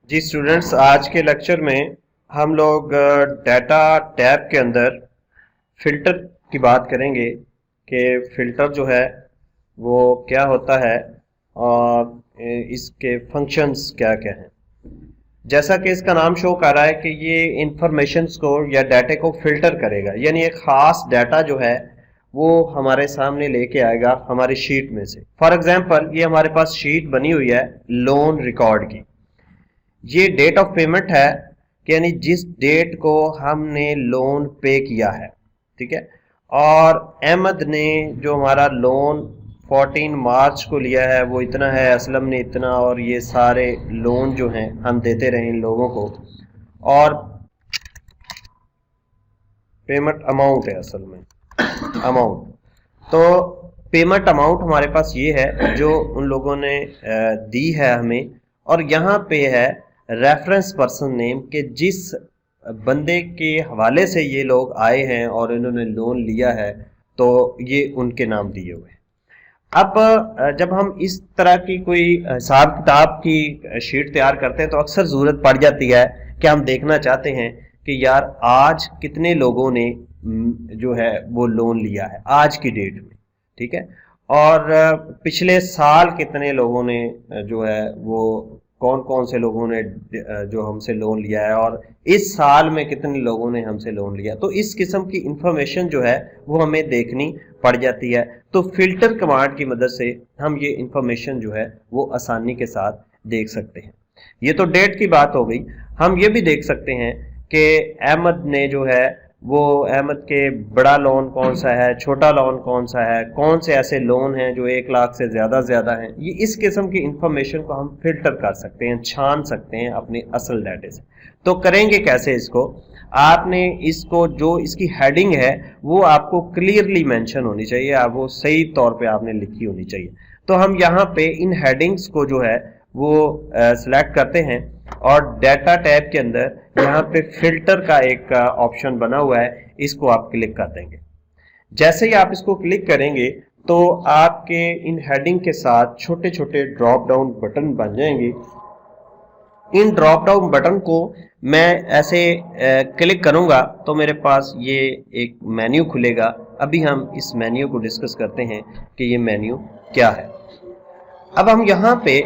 जी students, आज के lecture में हम लोग डाटा टैब के अंदर फिल्टर की बात करेंगे कि फिल्टर जो है वो क्या होता है और इसके फंक्शंस क्या क्या हैं। जैसा कि इसका नाम शो कर रहा है कि ये इंफॉर्मेशंस को या डाटा को फिल्टर करेगा, यानी एक खास डाटा जो है वो हमारे सामने लेके आएगा हमारी शीट में से। फॉर एग्जांपल, ये हमारे पास शीट बनी हुई है लोन रिकॉर्ड की। ये डेट ऑफ पेमेंट है कि यानी जिस डेट को हमने लोन पे किया है, ठीक है। और अहमद ने जो हमारा लोन 14 मार्च को लिया है वो इतना है, असलम ने इतना, और ये सारे लोन जो हैं हम देते रहे इन लोगों को। और पेमेंट अमाउंट है असल में अमाउंट। तो पेमेंट अमाउंट हमारे पास ये है जो उन लोगों ने दी है हमें। और यहाँ पे है रेफरेंस पर्सन नेम के जिस बंदे के हवाले से ये लोग आए हैं और इन्होंने लोन लिया है, तो ये उनके नाम दिए हुए हैं। अब जब हम इस तरह की कोई हिसाब किताब की शीट तैयार करते हैं तो अक्सर ज़रूरत पड़ जाती है कि हम देखना चाहते हैं कि यार आज कितने लोगों ने जो है वो लोन लिया है आज की डेट में, ठीक है। और पिछले साल कितने लोगों ने जो है वो कौन कौन से लोगों ने जो हमसे लोन लिया है, और इस साल में कितने लोगों ने हमसे लोन लिया। तो इस किस्म की इंफॉर्मेशन जो है वो हमें देखनी पड़ जाती है। तो फिल्टर कमांड की मदद से हम ये इंफॉर्मेशन जो है वो आसानी के साथ देख सकते हैं। ये तो डेट की बात हो गई। हम ये भी देख सकते हैं कि अहमद ने जो है वो अहमद के बड़ा लोन कौन सा है, छोटा लोन कौन सा है, कौन से ऐसे लोन हैं जो 1 लाख से ज़्यादा हैं। ये इस किस्म की इंफॉर्मेशन को हम फिल्टर कर सकते हैं, छान सकते हैं अपने असल डाटे से। तो करेंगे कैसे इसको? आपने इसको जो इसकी हेडिंग है वो आपको क्लियरली मेंशन होनी चाहिए, आप वो सही तौर पे आपने लिखी होनी चाहिए। तो हम यहाँ पे इन हेडिंग्स को जो है वो सिलेक्ट करते हैं और डाटा टैब के अंदर यहाँ पे फिल्टर का एक ऑप्शन बना हुआ है, इसको आप क्लिक कर देंगे। जैसे ही आप इसको क्लिक करेंगे तो आपके इन हेडिंग के साथ छोटे छोटे ड्रॉप डाउन बटन बन जाएंगे। इन ड्रॉप डाउन बटन को मैं ऐसे क्लिक करूंगा तो मेरे पास ये एक मेन्यू खुलेगा। अभी हम इस मेन्यू को डिस्कस करते हैं कि ये मेन्यू क्या है। अब हम यहाँ पे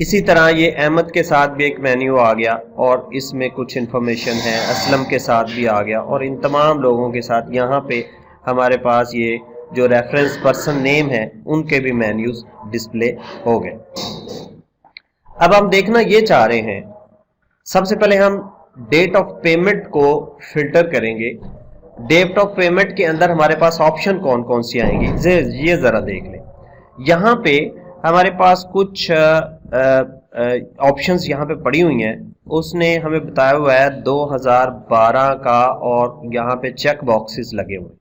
इसी तरह ये अहमद के साथ भी एक मेन्यू आ गया और इसमें कुछ इंफॉर्मेशन है, असलम के साथ भी आ गया, और इन तमाम लोगों के साथ यहाँ पे हमारे पास ये जो रेफरेंस पर्सन नेम है उनके भी मेन्यूज डिस्प्ले हो गए। अब हम देखना ये चाह रहे हैं, सबसे पहले हम डेट ऑफ पेमेंट को फिल्टर करेंगे। डेट ऑफ पेमेंट के अंदर हमारे पास ऑप्शन कौन कौन सी आएंगी ये जरा देख लें। यहाँ पे हमारे पास कुछ ऑप्शंस यहाँ पे पड़ी हुई हैं। उसने हमें बताया हुआ है 2012 का, और यहाँ पे चेक बॉक्सेस लगे हुए हैं।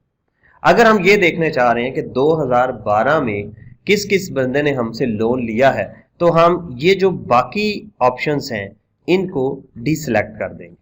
अगर हम ये देखने चाह रहे हैं कि 2012 में किस किस बंदे ने हमसे लोन लिया है, तो हम ये जो बाकी ऑप्शंस हैं इनको डिसलेक्ट कर देंगे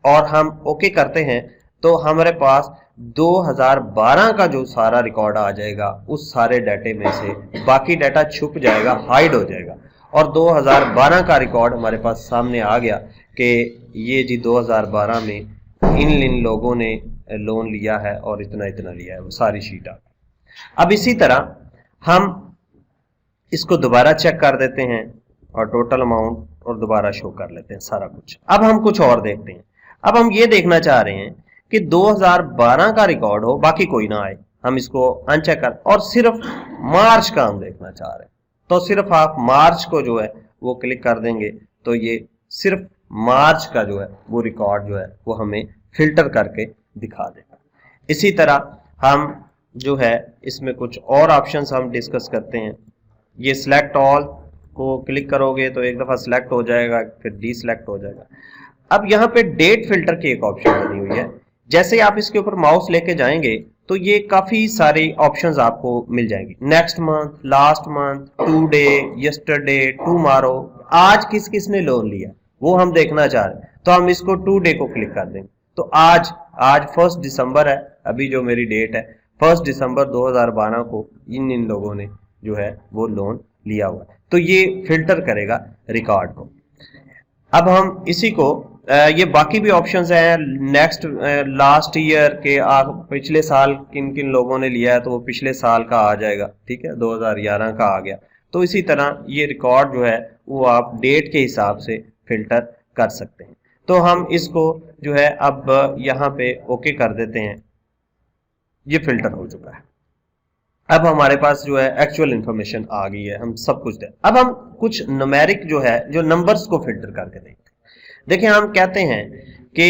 और हम ओके करते हैं। तो हमारे पास 2012 का जो सारा रिकॉर्ड आ जाएगा, उस सारे डाटे में से बाकी डाटा छुप जाएगा, हाइड हो जाएगा, और 2012 का रिकॉर्ड हमारे पास सामने आ गया कि ये जी 2012 में इन लोगों ने लोन लिया है और इतना इतना लिया है, वो सारी शीट आ गई। अब इसी तरह हम इसको दोबारा चेक कर देते हैं और टोटल अमाउंट और दोबारा शो कर लेते हैं सारा कुछ। अब हम कुछ और देखते हैं। अब हम ये देखना चाह रहे हैं कि 2012 का रिकॉर्ड हो, बाकी कोई ना आए। हम इसको अनचेक कर और सिर्फ मार्च का हम देखना चाह रहे हैं, तो सिर्फ आप मार्च को जो है वो क्लिक कर देंगे तो ये सिर्फ मार्च का जो है वो रिकॉर्ड जो है वो हमें फिल्टर करके दिखा देगा। इसी तरह हम जो है इसमें कुछ और ऑप्शंस हम डिस्कस करते हैं। ये सिलेक्ट ऑल को क्लिक करोगे तो एक दफ़ा सिलेक्ट हो जाएगा, फिर डीसिलेक्ट हो जाएगा। अब यहाँ पे डेट फिल्टर की एक ऑप्शन बनी हुई है। जैसे ही आप इसके ऊपर माउस लेके जाएंगे तो ये काफ़ी सारी ऑप्शंस आपको मिल जाएंगी। Next month, last month, today, yesterday, tomorrow, आज किस किस ने लोन लिया वो हम देखना चाह रहे हैं, तो हम इसको टुडे को क्लिक कर देंगे। तो आज 1 दिसंबर है, अभी जो मेरी डेट है 1 दिसंबर 2012 को इन लोगों ने जो है वो लोन लिया हुआ है, तो ये फिल्टर करेगा रिकॉर्ड को। अब हम इसी को ये बाकी भी ऑप्शंस हैं, नेक्स्ट लास्ट ईयर के पिछले साल किन किन लोगों ने लिया है तो वो पिछले साल का आ जाएगा, ठीक है, 2011 का आ गया। तो इसी तरह ये रिकॉर्ड जो है वो आप डेट के हिसाब से फिल्टर कर सकते हैं। तो हम इसको जो है अब यहाँ पे ओके कर देते हैं, ये फिल्टर हो चुका है। अब हमारे पास जो है एक्चुअल इंफॉर्मेशन आ गई है, हम सब कुछ दे। अब हम कुछ न्यूमेरिक जो है जो नंबर्स को फिल्टर करके देखते हैं। देखिए हम कहते हैं कि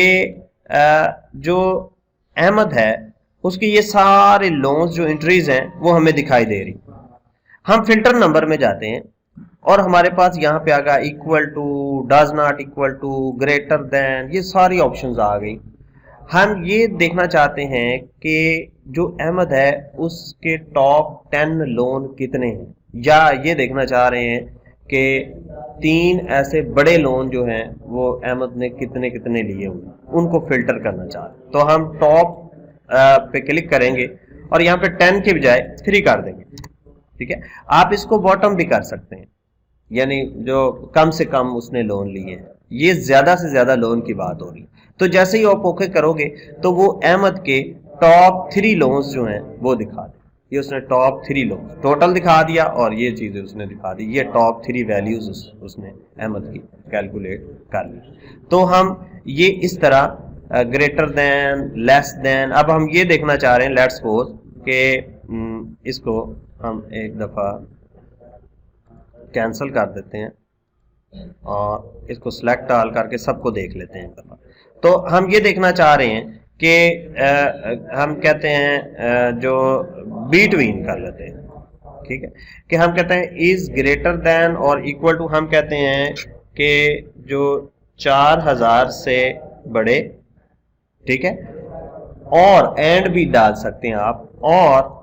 जो अहमद है उसकी ये सारे लोन्स जो एंट्रीज हैं वो हमें दिखाई दे रही। हम फिल्टर नंबर में जाते हैं और हमारे पास यहाँ पे आ गया equal to, does not equal to, greater than, ये सारी ऑप्शंस आ गई। हम ये देखना चाहते हैं कि जो अहमद है उसके टॉप 10 लोन कितने हैं, या ये देखना चाह रहे हैं कि 3 ऐसे बड़े लोन जो हैं वो अहमद ने कितने कितने लिए हुए, उनको फिल्टर करना चाहते हैं। तो हम टॉप पे क्लिक करेंगे और यहाँ पे 10 के बजाय 3 कर देंगे, ठीक है। आप इसको बॉटम भी कर सकते हैं, यानी जो कम से कम उसने लोन लिए हैं, ये ज्यादा से ज्यादा लोन की बात हो रही है। तो जैसे ही आप ओके करोगे तो वो अहमद के टॉप 3 लोन्स जो हैं वो दिखा दे। ये उसने टॉप 3 लोन टोटल दिखा दिया और ये चीजें उसने दिखा दी, ये टॉप 3 वैल्यूज उसने अहमद की कैलकुलेट कर ली। तो हम ये इस तरह ग्रेटर देन, लेस देन, अब हम ये देखना चाह रहे हैं, लेट्स सपोज कि इसको हम एक दफा कैंसिल कर देते हैं और इसको सिलेक्ट ऑल करके सबको देख लेते हैं एक दफा। तो हम ये देखना चाह रहे हैं कि हम कहते हैं जो बिटवीन कर लेते हैं, ठीक है, कि हम कहते हैं इज ग्रेटर देन और इक्वल टू, हम कहते हैं कि जो 4000 से बड़े, ठीक है, और एंड भी डाल सकते हैं आप, और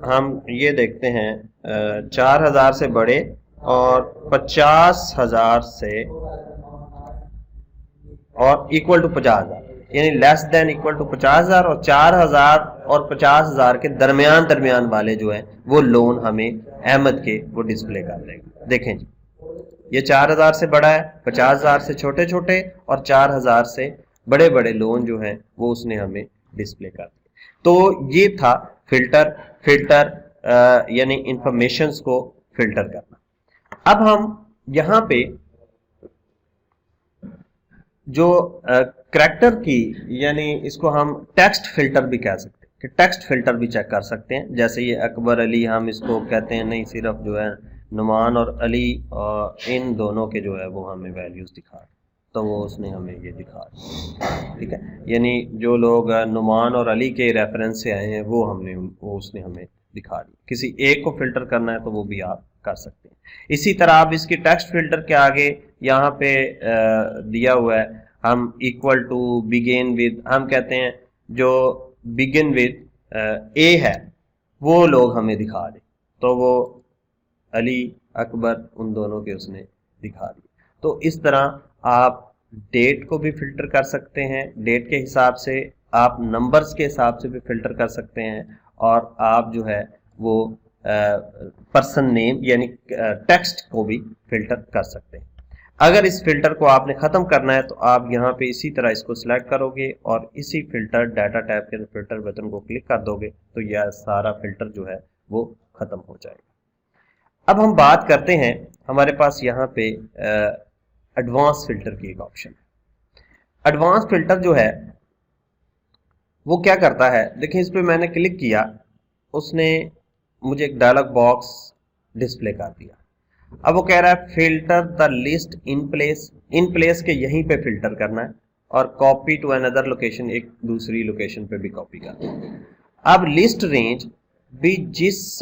हम ये देखते हैं 4000 से बड़े और 50,000 से और इक्वल टू 50,000, यानी लेस देन इक्वल टू 50,000 और 4,000 और 50,000 के दरमियान वाले जो है वो लोन हमें अहमद के वो डिस्प्ले कर देगा। देखें जी, ये 4,000 से बड़ा है, 50,000 से छोटे छोटे और 4,000 से बड़े बड़े लोन जो हैं वो उसने हमें डिस्प्ले कर दिए। तो ये था फिल्टर यानी इंफॉर्मेशंस को फिल्टर करना। अब हम यहाँ पे जो करैक्टर की, यानी इसको हम टेक्स्ट फिल्टर भी कह सकते हैं, कि टेक्स्ट फिल्टर भी चेक कर सकते हैं। जैसे ये अकबर अली, हम इसको कहते हैं नहीं, सिर्फ जो है नुमान और अली इन दोनों के जो है वो हमें वैल्यूज दिखा, तो वो उसने हमें ये दिखा, ठीक है, यानी जो लोग नुमान और अली के रेफरेंस से आए हैं वो उसने हमें दिखा दी। किसी एक को फिल्टर करना है तो वो भी आप कर सकते हैं। इसी तरह आप इसकी टेक्स्ट फिल्टर के आगे यहाँ पे दिया हुआ है, हम इक्वल टू, बिगिन विद, हम कहते हैं जो बिगिन विद ए है वो लोग हमें दिखा दे, तो वो अली, अकबर, उन दोनों के उसने दिखा दिए। तो इस तरह आप डेट को भी फिल्टर कर सकते हैं, डेट के हिसाब से, आप नंबर्स के हिसाब से भी फिल्टर कर सकते हैं, और आप जो है वो पर्सन नेम यानी टेक्स्ट को भी फिल्टर कर सकते हैं। अगर इस फिल्टर को आपने खत्म करना है तो आप यहाँ पे इसी तरह इसको सिलेक्ट करोगे और इसी फिल्टर डाटा टैब के फिल्टर बटन को क्लिक कर दोगे तो यह सारा फिल्टर जो है वो खत्म हो जाएगा। अब हम बात करते हैं, हमारे पास यहाँ पे एडवांस फिल्टर की एक ऑप्शन है। एडवांस फिल्टर जो है वो क्या करता है, देखिए इस पे मैंने क्लिक किया, उसने मुझे एक डायलॉग बॉक्स डिस्प्ले कर दिया। अब वो कह रहा है filter the list in place के यहीं पे फिल्टर करना है, और कॉपी टू अनदर लोकेशन, एक दूसरी लोकेशन पे भी कॉपी करना है। अब लिस्ट रेंज भी, जिस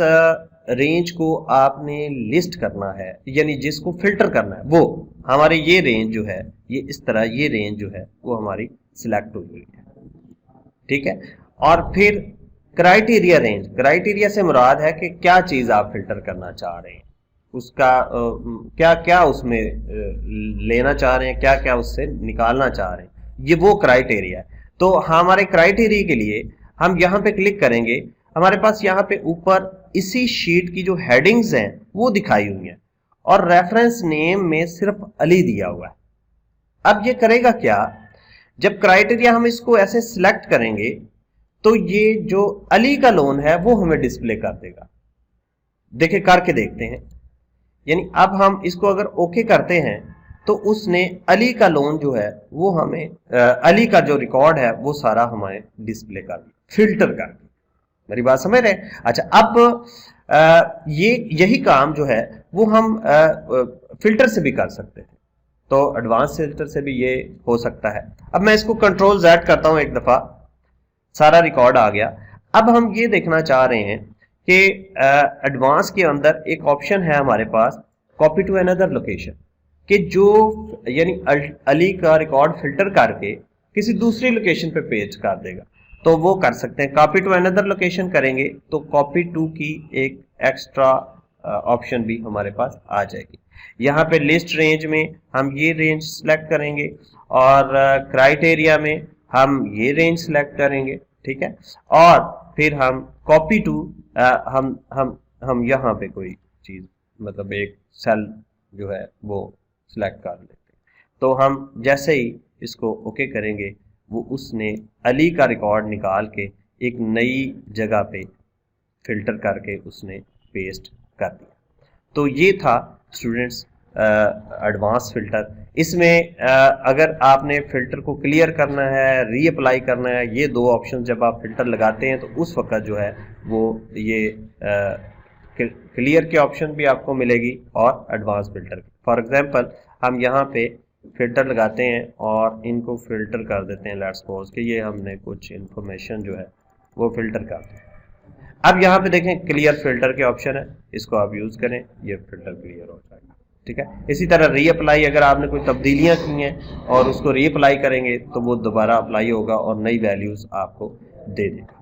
रेंज को आपने लिस्ट करना है यानी जिसको फिल्टर करना है, वो हमारे ये रेंज जो है, ये इस तरह ये रेंज जो है वो हमारी सिलेक्ट हुई हुई है, ठीक है। और फिर क्राइटेरिया रेंज, क्राइटेरिया से मुराद है कि क्या चीज आप फिल्टर करना चाह रहे हैं, उसका क्या क्या उसमें लेना चाह रहे हैं, क्या क्या उससे निकालना चाह रहे हैं, ये वो क्राइटेरिया है। तो हमारे क्राइटेरिया के लिए हम यहाँ पे क्लिक करेंगे, हमारे पास यहाँ पे ऊपर इसी शीट की जो हेडिंग्स हैं वो दिखाई हुई हैं और रेफरेंस नेम में सिर्फ अली दिया हुआ है। अब ये करेगा क्या, जब क्राइटेरिया हम इसको ऐसे सिलेक्ट करेंगे तो ये जो अली का लोन है वो हमें डिस्प्ले कर देगा। देखिए करके देखते हैं, यानी अब हम इसको अगर ओके करते हैं तो उसने अली का लोन जो है वो हमें अली का जो रिकॉर्ड है वो सारा हमें डिस्प्ले कर दिया फिल्टर करके। मेरी बात समझ रहे हैं? अच्छा, अब ये यही काम जो है वो हम फिल्टर से भी कर सकते थे, तो एडवांस फिल्टर से भी ये हो सकता है। अब मैं इसको कंट्रोल Z करता हूं, एक दफा सारा रिकॉर्ड आ गया। अब हम ये देखना चाह रहे हैं कि एडवांस के अंदर एक ऑप्शन है हमारे पास कॉपी टू अनदर लोकेशन, कि जो यानी अली का रिकॉर्ड फिल्टर करके किसी दूसरी लोकेशन पे पेज कर देगा, तो वो कर सकते हैं। कॉपी टू अनदर लोकेशन करेंगे तो कॉपी टू की एक एक्स्ट्रा ऑप्शन भी हमारे पास आ जाएगी। यहाँ पे लिस्ट रेंज में हम ये रेंज सेलेक्ट करेंगे और क्राइटेरिया में हम ये रेंज सेलेक्ट करेंगे, ठीक है। और फिर हम कॉपी टू हम यहाँ पे कोई चीज मतलब एक सेल जो है वो सिलेक्ट कर लेते हैं। तो हम जैसे ही इसको ओके करेंगे वो उसने अली का रिकॉर्ड निकाल के एक नई जगह पे फिल्टर करके उसने पेस्ट कर दिया। तो ये था स्टूडेंट्स एडवांस फिल्टर। इसमें अगर आपने फिल्टर को क्लियर करना है, रीअप्लाई करना है, ये दो ऑप्शन जब आप फिल्टर लगाते हैं तो उस वक्त जो है वो ये क्लियर के ऑप्शन भी आपको मिलेगी और एडवांस फिल्टर की। फॉर एग्जांपल हम यहाँ पे फिल्टर लगाते हैं और इनको फिल्टर कर देते हैं। लेट्स सपोज कि ये हमने कुछ इंफॉर्मेशन जो है वो फिल्टर कर दें। अब यहाँ पे देखें क्लियर फिल्टर के ऑप्शन है, इसको आप यूज करें, ये फिल्टर क्लियर हो जाएगा, ठीक है। इसी तरह रीअप्लाई, अगर आपने कोई तब्दीलियां की हैं और उसको रीअप्लाई करेंगे तो वो दोबारा अप्लाई होगा और नई वैल्यूज आपको दे देगा।